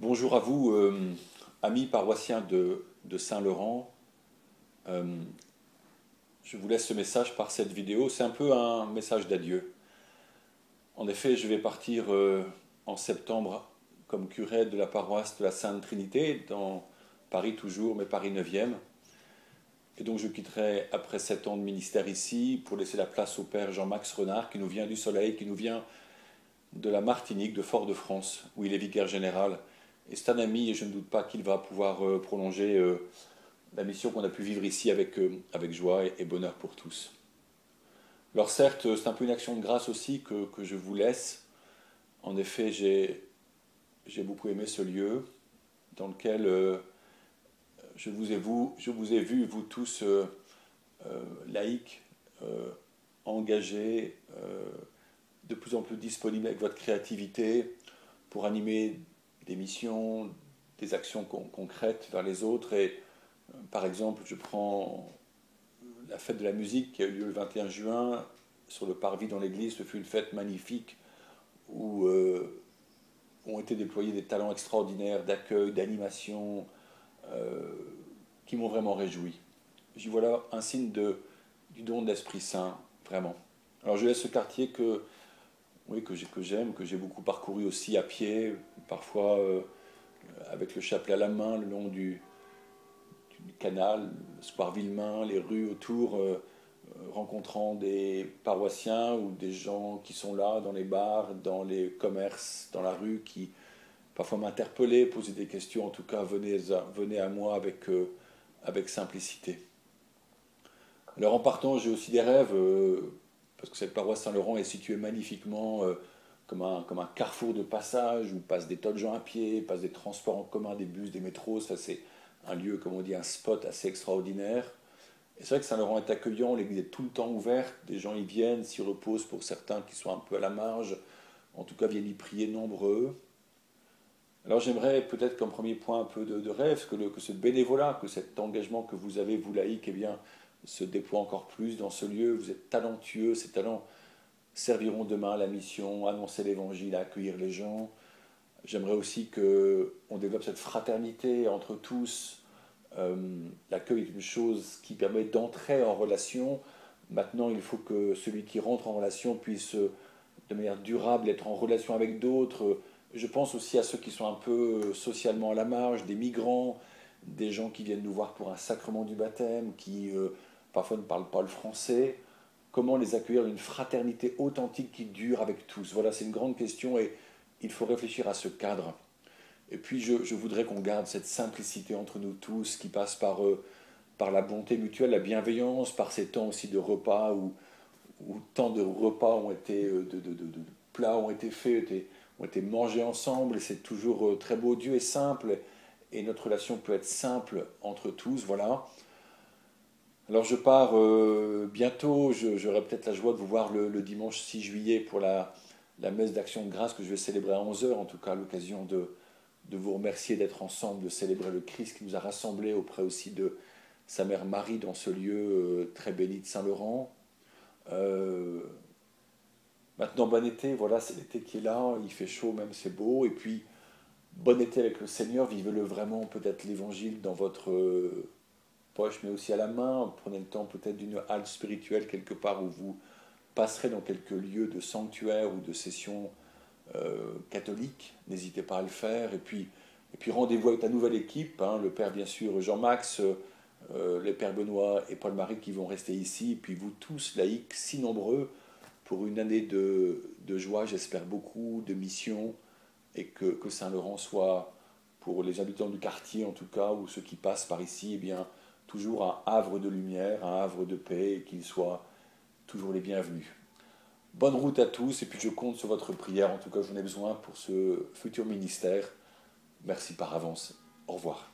Bonjour à vous, amis paroissiens de Saint-Laurent. Euh, je vous laisse ce message par cette vidéo. C'est un peu un message d'adieu. En effet, je vais partir en septembre comme curé de la paroisse de la Sainte Trinité, dans Paris toujours, mais Paris 9e. Et donc je quitterai après 7 ans de ministère ici pour laisser la place au père Jean-Max Renard, qui nous vient du Soleil, qui nous vient de la Martinique, de Fort-de-France, où il est vicaire général. Et c'est un ami et je ne doute pas qu'il va pouvoir prolonger la mission qu'on a pu vivre ici avec joie et bonheur pour tous. Alors certes, c'est un peu une action de grâce aussi que je vous laisse. En effet, j'ai beaucoup aimé ce lieu dans lequel je vous ai vu, vous tous, laïcs, euh, engagés, de plus en plus disponibles avec votre créativité pour animer des missions, des actions concrètes vers les autres. Et par exemple, je prends la fête de la musique qui a eu lieu le 21 juin sur le parvis dans l'église. Ce fut une fête magnifique où ont été déployés des talents extraordinaires d'accueil, d'animation, euh, qui m'ont vraiment réjoui. J'y vois là un signe du don de l'Esprit Saint, vraiment. Alors je laisse ce quartier oui, que j'aime, que j'ai beaucoup parcouru aussi à pied, parfois avec le chapelet à la main, le long du canal, le square Villemain, les rues autour, rencontrant des paroissiens ou des gens qui sont là dans les bars, dans les commerces, dans la rue, qui parfois m'interpellaient, posaient des questions, en tout cas venaient à moi avec simplicité. Alors en partant, j'ai aussi des rêves, parce que cette paroisse Saint-Laurent est située magnifiquement comme un carrefour de passage où passent des tonnes de gens à pied, passent des transports en commun, des bus, des métros. Ça, c'est un lieu, comme on dit, un spot assez extraordinaire. Et c'est vrai que Saint-Laurent est accueillant, l'église est tout le temps ouverte, des gens y viennent, s'y reposent pour certains qui sont un peu à la marge, en tout cas viennent y prier nombreux. Alors j'aimerais peut-être comme premier point un peu de rêve que ce bénévolat, que cet engagement que vous avez, vous laïcs, eh bien, se déploie encore plus dans ce lieu. Vous êtes talentueux, ces talents serviront demain à la mission, à annoncer l'évangile, à accueillir les gens. J'aimerais aussi qu'on développe cette fraternité entre tous. Euh, L'accueil est une chose qui permet d'entrer en relation. Maintenant, il faut que celui qui rentre en relation puisse, de manière durable, être en relation avec d'autres. Je pense aussi à ceux qui sont un peu socialement à la marge, des migrants, des gens qui viennent nous voir pour un sacrement du baptême, qui parfois ne parlent pas le français. Comment les accueillir dans une fraternité authentique qui dure avec tous? Voilà, c'est une grande question et il faut réfléchir à ce cadre. Et puis je voudrais qu'on garde cette simplicité entre nous tous qui passe par la bonté mutuelle, la bienveillance, par ces temps aussi de repas où tant de repas ont été, de plats ont été faits, ont été mangés ensemble. Et c'est toujours très beau. Dieu est simple et notre relation peut être simple entre tous. Voilà. Alors je pars bientôt, j'aurai peut-être la joie de vous voir le dimanche 6 juillet pour la messe d'action de grâce que je vais célébrer à 11 heures, en tout cas à l'occasion de vous remercier d'être ensemble, de célébrer le Christ qui nous a rassemblés auprès aussi de sa mère Marie dans ce lieu très béni de Saint-Laurent. Euh, Maintenant, bon été, voilà, c'est l'été qui est là, il fait chaud, même c'est beau, et puis bon été avec le Seigneur, vivez-le vraiment, peut-être l'évangile dans votre poche, mais aussi à la main. Prenez le temps peut-être d'une halte spirituelle quelque part où vous passerez dans quelques lieux de sanctuaire ou de session catholique. N'hésitez pas à le faire. Et puis rendez-vous avec la nouvelle équipe, hein, le père bien sûr Jean-Max, les pères Benoît et Paul-Marie qui vont rester ici, et puis vous tous, laïcs, si nombreux, pour une année de joie, j'espère beaucoup, de mission, et que Saint-Laurent soit, pour les habitants du quartier en tout cas, ou ceux qui passent par ici, eh bien, toujours un havre de lumière, un havre de paix, et qu'ils soient toujours les bienvenus. Bonne route à tous, et puis je compte sur votre prière, en tout cas j'en ai besoin pour ce futur ministère. Merci par avance. Au revoir.